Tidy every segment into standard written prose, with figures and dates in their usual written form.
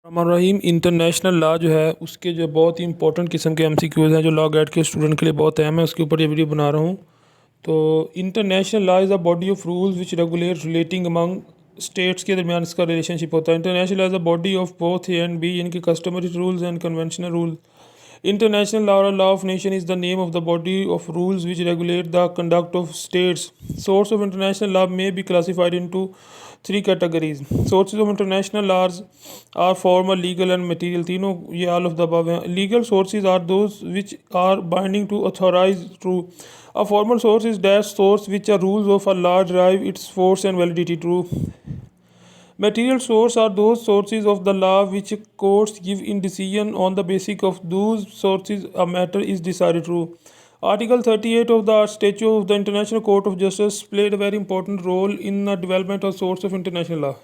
रहीम international law जो है उसके जो बहुत ही इंपॉर्टेंट किस्म के एमसीक्यूज़ हैं जो लॉ गैट के स्टूडेंट के लिए बहुत अहम है, उसके ऊपर ये वीडियो बना रहा हूँ। तो international law is a body of rules which regulate relating among states के दरमियान इसका रिलेशनशिप होता है। International law is a body of both A and B, यानी कि customary rules and conventional rule. International law or law of nation is the name of the body of rules which regulate the conduct of states. Source of international law may be classified into three categories. Sources of international laws are formal, legal and material. तीनों ये all of the above हैं. Legal sources are those which are binding to authorize true. A formal source is that source which are rules of a law derive its force and validity true. Material sources are those sources of the law which courts give in decision on the basis of those sources a matter is decided true. Article 38 of the Statute of the International Court of Justice played a very important role in the development of source of international law.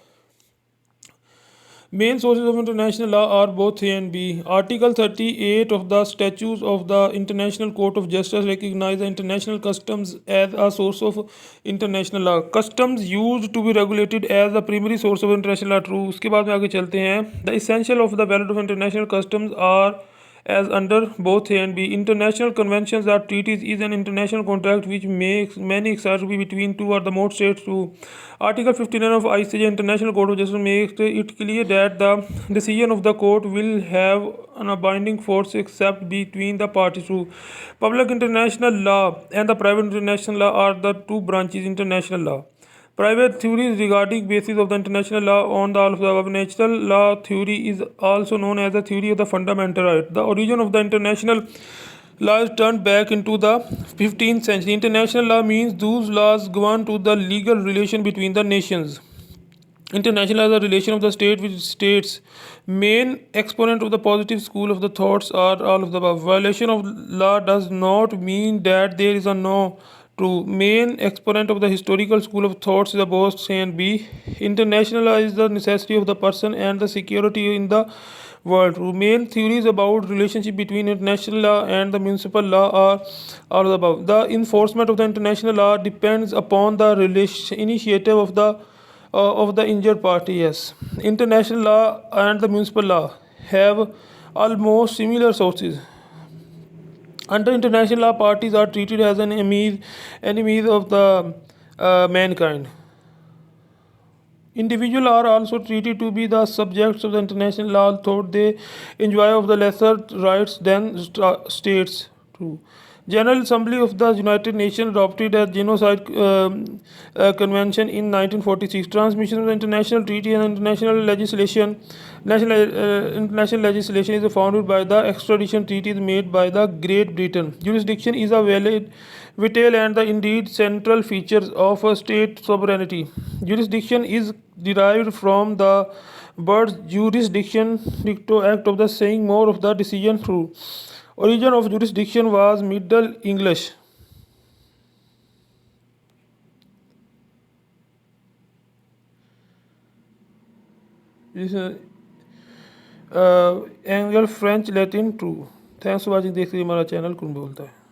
Main sources of international law are both A and B. Article 38 of the Statutes of the International Court of Justice recognize the international customs as a source of international law. Customs used to be regulated as the primary source of international law. True. उसके बाद में आगे चलते हैं. The essential of the valid of international customs are as under both A and B. International conventions or treaties is an international contract which makes many exceptions between two or the more states to. Article 59 of ICJ International Court of Justice makes it clear that the decision of the court will have a binding force except between the parties to. Public international law and the private international law are the two branches international law. Private theories regarding basis of the international law on the all of the above. Natural law theory is also known as the theory of the fundamental right. The origin of the international law is turned back into the 15th century. International law means those laws govern to the legal relation between the nations. International law is the relation of the state with states. Main exponent of the positive school of the thoughts are all of the above. Violation of law does not mean that there is a no true. Main exponent of the historical school of thoughts is both A and B. International law is the necessity of the person and the security in the world. Main theories about relationship between international law and the municipal law are all above. The enforcement of the international law depends upon the initiative of the injured party. Yes, international law and the municipal law have almost similar sources. Under international law, parties are treated as enemies of the mankind. Individuals are also treated to be the subjects of the international law, though they enjoy of the lesser rights than states. True. General Assembly of the United Nations adopted a genocide convention in 1946. Transmission of the international treaty and international legislation. International legislation is founded by the extradition treaties made by the Great Britain. Jurisdiction is a vital and the indeed central features of a state sovereignty. Jurisdiction is derived from the words jurisdiction, dicto act of the saying more of the decision through. Origin of jurisdiction was Middle English. Anglo French Latin true. Thanks for watching. देखिए हमारा channel कौन बोलता है.